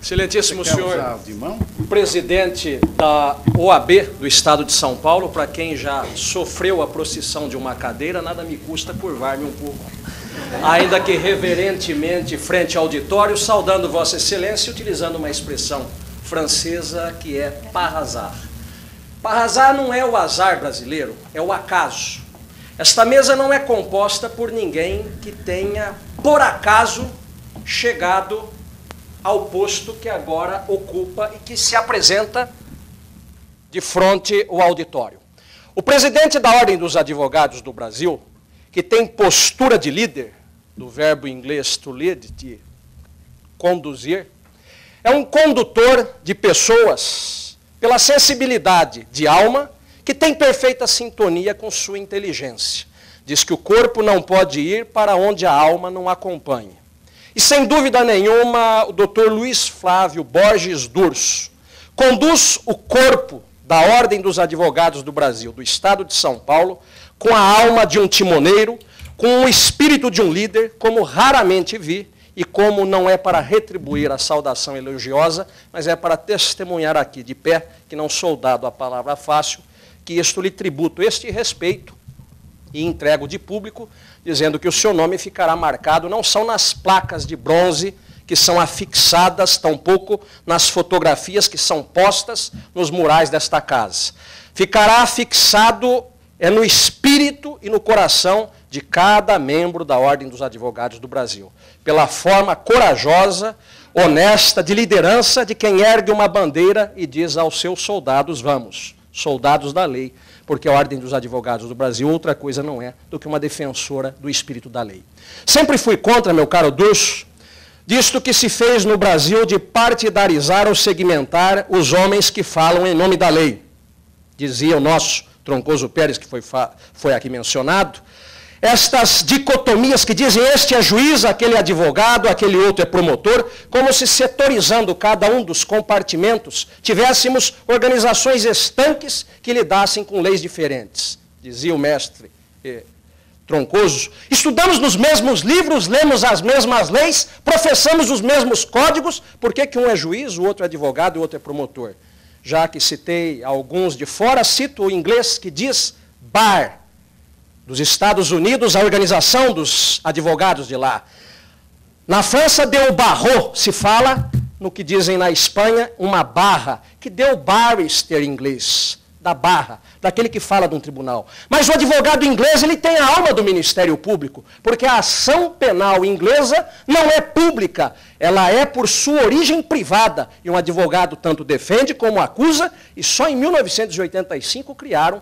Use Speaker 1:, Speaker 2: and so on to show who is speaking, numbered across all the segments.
Speaker 1: Excelentíssimo senhor presidente da OAB do Estado de São Paulo, para quem já sofreu a procissão de uma cadeira, nada me custa curvar-me um pouco, ainda que reverentemente frente ao auditório, saudando Vossa Excelência, utilizando uma expressão francesa que é par hasard. Par hasard não é o azar brasileiro, é o acaso. Esta mesa não é composta por ninguém que tenha, por acaso, chegado ao posto que agora ocupa e que se apresenta de frente ao auditório. O presidente da Ordem dos Advogados do Brasil, que tem postura de líder, do verbo inglês to lead, de conduzir, é um condutor de pessoas pela sensibilidade de alma que tem perfeita sintonia com sua inteligência. Diz que o corpo não pode ir para onde a alma não acompanhe. E, sem dúvida nenhuma, o Dr. Luiz Flávio Borges Durso conduz o corpo da Ordem dos Advogados do Brasil, do Estado de São Paulo, com a alma de um timoneiro, com o espírito de um líder, como raramente vi, e como não é para retribuir a saudação elogiosa, mas é para testemunhar aqui de pé, que não sou dado a palavra fácil, que isto lhe tributo este respeito e entrego de público, dizendo que o seu nome ficará marcado, não são nas placas de bronze que são afixadas, tampouco nas fotografias que são postas nos murais desta casa. Ficará fixado no espírito e no coração de cada membro da Ordem dos Advogados do Brasil, pela forma corajosa, honesta, de liderança de quem ergue uma bandeira e diz aos seus soldados, vamos, soldados da lei, porque a Ordem dos Advogados do Brasil outra coisa não é do que uma defensora do espírito da lei. Sempre fui contra, meu caro Durso, disto que se fez no Brasil de partidarizar ou segmentar os homens que falam em nome da lei. Dizia o nosso Troncoso Pérez, que foi aqui mencionado, estas dicotomias que dizem este é juiz, aquele é advogado, aquele outro é promotor, como se setorizando cada um dos compartimentos, tivéssemos organizações estanques que lidassem com leis diferentes. Dizia o mestre Troncoso, estudamos nos mesmos livros, lemos as mesmas leis, professamos os mesmos códigos, por que um é juiz, o outro é advogado e o outro é promotor? Já que citei alguns de fora, cito o inglês que diz bar, dos Estados Unidos, a organização dos advogados de lá. Na França deu barreau, se fala, no que dizem na Espanha, uma barra, que deu barrister em inglês, da barra, daquele que fala de um tribunal. Mas o advogado inglês, ele tem a alma do Ministério Público, porque a ação penal inglesa não é pública, ela é por sua origem privada, e um advogado tanto defende como acusa, e só em 1985 criaram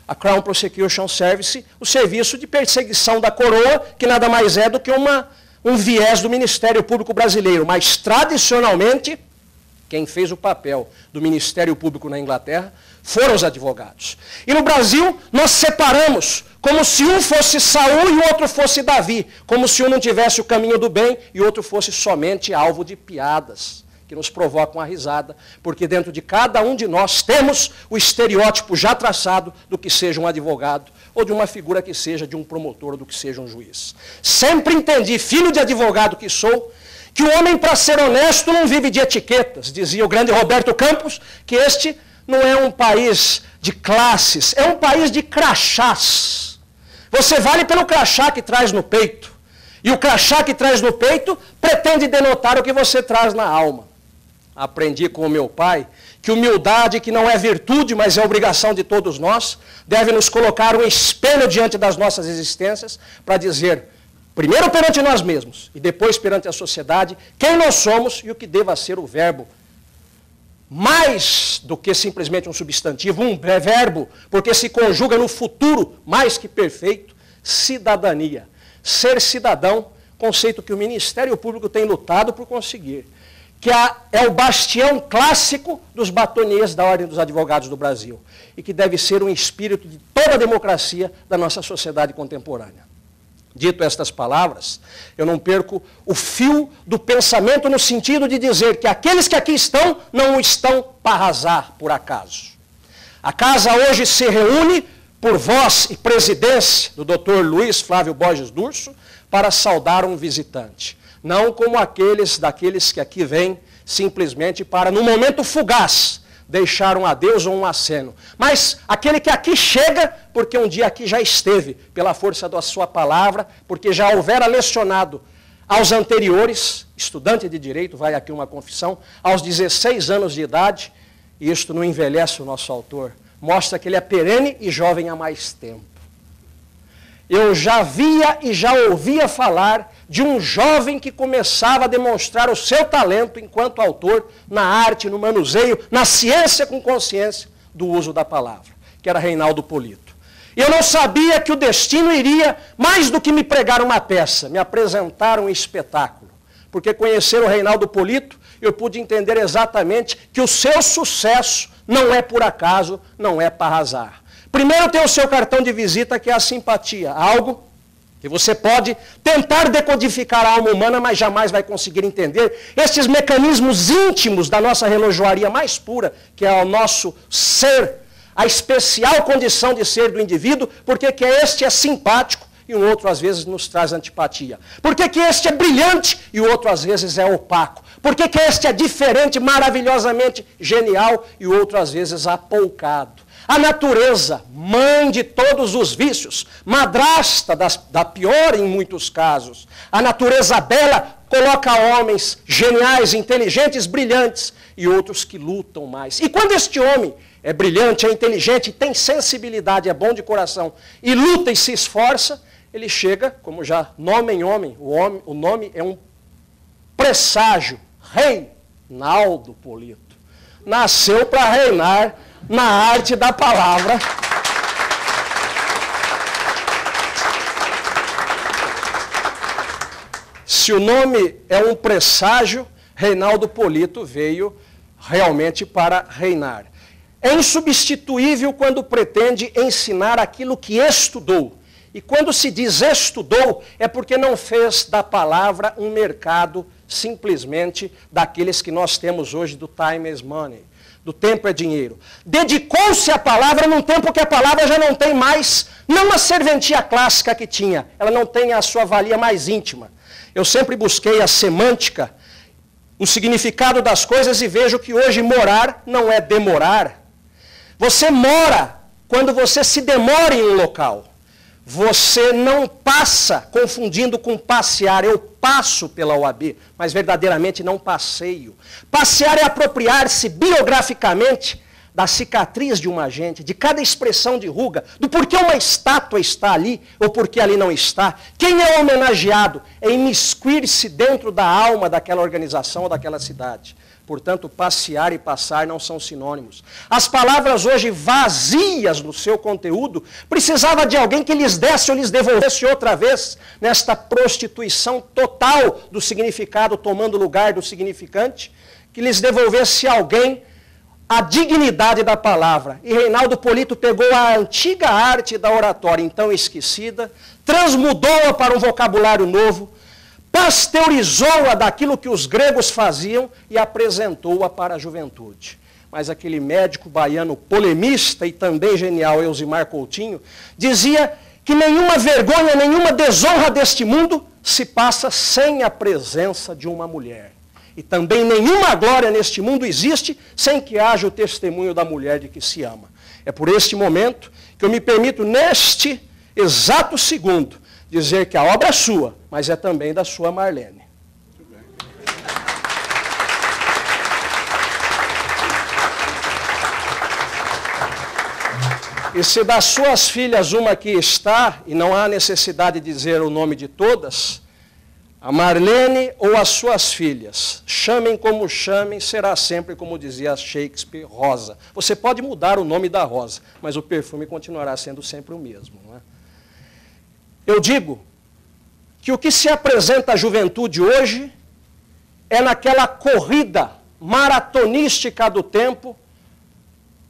Speaker 1: a Crown Prosecution Service, o serviço de perseguição da coroa, que nada mais é do que um viés do Ministério Público brasileiro. Mas, tradicionalmente, quem fez o papel do Ministério Público na Inglaterra foram os advogados. E no Brasil, nós separamos, como se um fosse Saul e o outro fosse Davi, como se um não tivesse o caminho do bem e o outro fosse somente alvo de piadas, que nos provocam a risada, porque dentro de cada um de nós temos o estereótipo já traçado do que seja um advogado, ou de uma figura que seja de um promotor, ou do que seja um juiz. Sempre entendi, filho de advogado que sou, que o homem, para ser honesto, não vive de etiquetas. Dizia o grande Roberto Campos, que este não é um país de classes, é um país de crachás. Você vale pelo crachá que traz no peito, e o crachá que traz no peito pretende denotar o que você traz na alma. Aprendi com o meu pai que humildade, que não é virtude, mas é obrigação de todos nós, deve nos colocar um espelho diante das nossas existências para dizer, primeiro perante nós mesmos e depois perante a sociedade, quem nós somos e o que deva ser o verbo. Mais do que simplesmente um substantivo, um verbo, porque se conjuga no futuro mais que perfeito, cidadania. Ser cidadão, conceito que o Ministério Público tem lutado por conseguir, que é o bastião clássico dos batoniers da Ordem dos Advogados do Brasil, e que deve ser um espírito de toda a democracia da nossa sociedade contemporânea. Dito estas palavras, eu não perco o fio do pensamento no sentido de dizer que aqueles que aqui estão não estão para arrasar por acaso. A casa hoje se reúne por voz e presidência do Dr. Luiz Flávio Borges Durso para saudar um visitante. Não como daqueles que aqui vêm simplesmente para, no momento fugaz, deixar um adeus ou um aceno. Mas aquele que aqui chega, porque um dia aqui já esteve, pela força da sua palavra, porque já houvera lecionado aos anteriores, estudante de direito, vai aqui uma confissão, aos 16 anos de idade, e isto não envelhece o nosso autor, mostra que ele é perene e jovem há mais tempo. Eu já via e já ouvia falar de um jovem que começava a demonstrar o seu talento enquanto autor na arte, no manuseio, na ciência com consciência do uso da palavra, que era Reinaldo Polito. E eu não sabia que o destino iria, mais do que me pregar uma peça, me apresentar um espetáculo. Porque conhecer o Reinaldo Polito, eu pude entender exatamente que o seu sucesso não é por acaso, não é para arrasar. Primeiro tem o seu cartão de visita, que é a simpatia, algo que você pode tentar decodificar a alma humana, mas jamais vai conseguir entender esses mecanismos íntimos da nossa relojoaria mais pura, que é o nosso ser, a especial condição de ser do indivíduo, porque que este é simpático e o outro às vezes nos traz antipatia. Porque que este é brilhante e o outro às vezes é opaco. Porque que este é diferente, maravilhosamente genial e o outro às vezes apoucado. A natureza, mãe de todos os vícios, madrasta da pior em muitos casos. A natureza bela coloca homens geniais, inteligentes, brilhantes e outros que lutam mais. E quando este homem é brilhante, é inteligente, tem sensibilidade, é bom de coração e luta e se esforça, ele chega, como já nome em homem, o nome é um presságio, Reinaldo Polito. Nasceu para reinar na arte da palavra. Se o nome é um presságio, Reinaldo Polito veio realmente para reinar. É insubstituível quando pretende ensinar aquilo que estudou. E quando se diz estudou, é porque não fez da palavra um mercado simplesmente daqueles que nós temos hoje do time is money. Do tempo é dinheiro. Dedicou-se à palavra num tempo que a palavra já não tem mais, não a serventia clássica que tinha, ela não tem a sua valia mais íntima. Eu sempre busquei a semântica, o significado das coisas e vejo que hoje morar não é demorar. Você mora quando você se demora em um local. Você não passa confundindo com passear. Eu passo pela OAB, mas verdadeiramente não passeio. Passear é apropriar-se biograficamente da cicatriz de uma gente, de cada expressão de ruga, do porquê uma estátua está ali ou porquê ali não está. Quem é homenageado é imiscuir-se dentro da alma daquela organização ou daquela cidade. Portanto, passear e passar não são sinônimos. As palavras hoje vazias no seu conteúdo, precisava de alguém que lhes desse ou lhes devolvesse outra vez, nesta prostituição total do significado, tomando lugar do significante, que lhes devolvesse alguém a dignidade da palavra. E Reinaldo Polito pegou a antiga arte da oratória, então esquecida, transmudou-a para um vocabulário novo, pasteurizou-a daquilo que os gregos faziam e apresentou-a para a juventude. Mas aquele médico baiano polemista e também genial, Elzimar Coutinho, dizia que nenhuma vergonha, nenhuma desonra deste mundo se passa sem a presença de uma mulher. E também nenhuma glória neste mundo existe sem que haja o testemunho da mulher de que se ama. É por este momento que eu me permito, neste exato segundo, dizer que a obra é sua, mas é também da sua Marlene. Muito bem. E se das suas filhas uma aqui está, e não há necessidade de dizer o nome de todas, a Marlene ou as suas filhas, chamem como chamem, será sempre, como dizia Shakespeare, Rosa. Você pode mudar o nome da Rosa, mas o perfume continuará sendo sempre o mesmo, não é? Eu digo que o que se apresenta à juventude hoje é naquela corrida maratonística do tempo,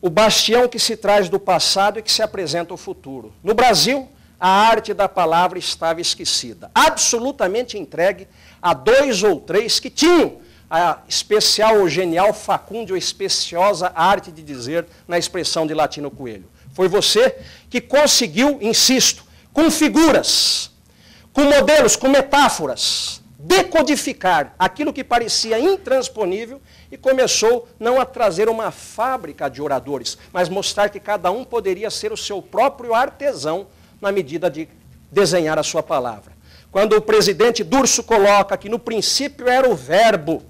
Speaker 1: o bastião que se traz do passado e que se apresenta ao futuro. No Brasil, a arte da palavra estava esquecida, absolutamente entregue a 2 ou 3 que tinham a especial ou genial facúndia ou especiosa arte de dizer na expressão de Latino Coelho. Foi você que conseguiu, insisto, com figuras, com modelos, com metáforas,
Speaker 2: decodificar aquilo que parecia intransponível e começou não a trazer uma fábrica de oradores, mas mostrar que cada um poderia ser o seu próprio artesão na medida de desenhar a sua palavra. Quando o presidente Durso coloca que no princípio era o verbo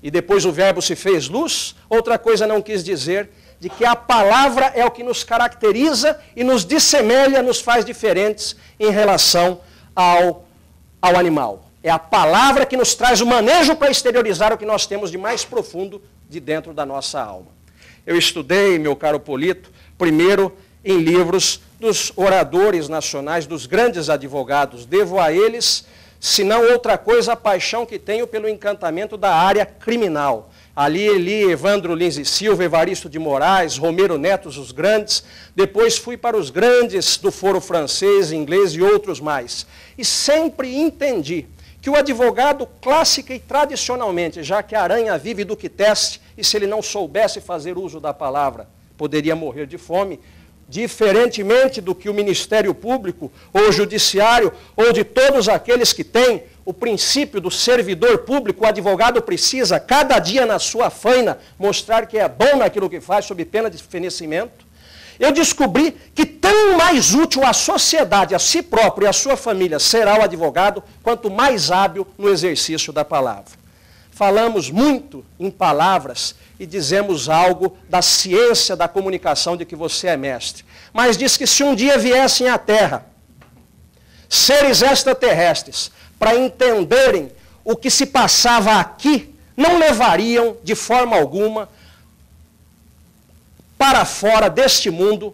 Speaker 2: e depois o verbo se fez luz, outra coisa não quis dizer de que a palavra é o que nos caracteriza e nos dissemelha, nos faz diferentes em relação ao animal. É a palavra que nos traz o manejo para exteriorizar o que nós temos de mais profundo de dentro da nossa alma. Eu estudei, meu caro Polito, primeiro em livros dos oradores nacionais, dos grandes advogados. Devo a eles, se não outra coisa, a paixão que tenho pelo encantamento da área criminal. Ali li Evandro Lins e Silva, Evaristo de Moraes, Romero Neto, os grandes. Depois fui para os grandes do foro francês, inglês e outros mais. E sempre entendi que o advogado clássica e tradicionalmente, já que a aranha vive do que tece, e se ele não soubesse fazer uso da palavra, poderia morrer de fome, diferentemente do que o Ministério Público, ou o Judiciário, ou de todos aqueles que têm o princípio do servidor público, o advogado precisa, cada dia na sua faina, mostrar que é bom naquilo que faz, sob pena de fenecimento. Eu descobri que tão mais útil à sociedade, a si próprio e à sua família será o advogado, quanto mais hábil no exercício da palavra. Falamos muito em palavras e dizemos algo da ciência da comunicação de que você é mestre. Mas diz que se um dia viessem à Terra seres extraterrestres para entenderem o que se passava aqui, não levariam de forma alguma para fora deste mundo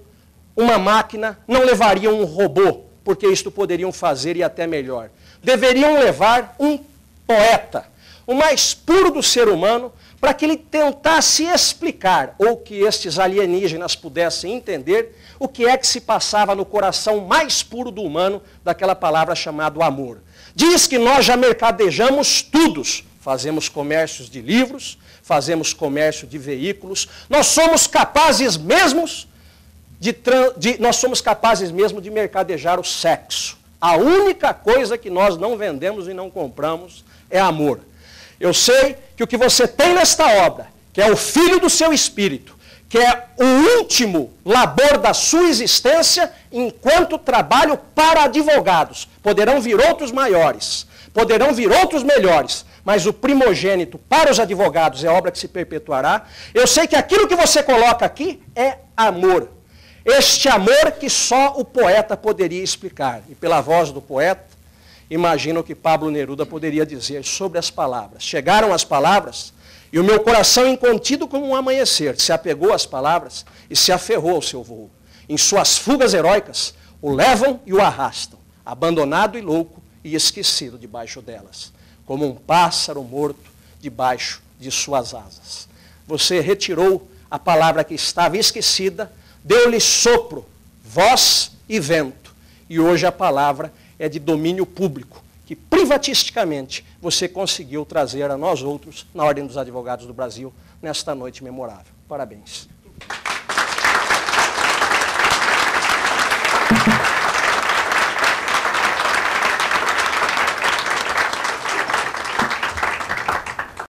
Speaker 2: uma máquina, não levariam um robô, porque isto poderiam fazer e até melhor. Deveriam levar um poeta, o mais puro do ser humano, para que ele tentasse explicar, ou que estes alienígenas pudessem entender, o que é que se passava no coração mais puro do humano, daquela palavra chamada amor. Diz que nós já mercadejamos tudo, fazemos comércios de livros, fazemos comércio de veículos, nós somos capazes mesmo de mercadejar o sexo. A única coisa que nós não vendemos e não compramos é amor. Eu sei que o que você tem nesta obra, que é o filho do seu espírito, que é o último labor da sua existência, enquanto trabalho para advogados. Poderão vir outros maiores, poderão vir outros melhores, mas o primogênito para os advogados é obra que se perpetuará. Eu sei que aquilo que você coloca aqui é amor. Este amor que só o poeta poderia explicar. E pela voz do poeta, imagino que Pablo Neruda poderia dizer sobre as palavras. Chegaram as palavras, e o meu coração incontido como um amanhecer se apegou às palavras e se aferrou ao seu voo. Em suas fugas heróicas, o levam e o arrastam, abandonado e louco e esquecido debaixo delas, como um pássaro morto debaixo de suas asas. Você retirou a palavra que estava esquecida, deu-lhe sopro, voz e vento, e hoje a palavra é de domínio público, que privatisticamente você conseguiu trazer a nós outros, na Ordem dos Advogados do Brasil, nesta noite memorável. Parabéns.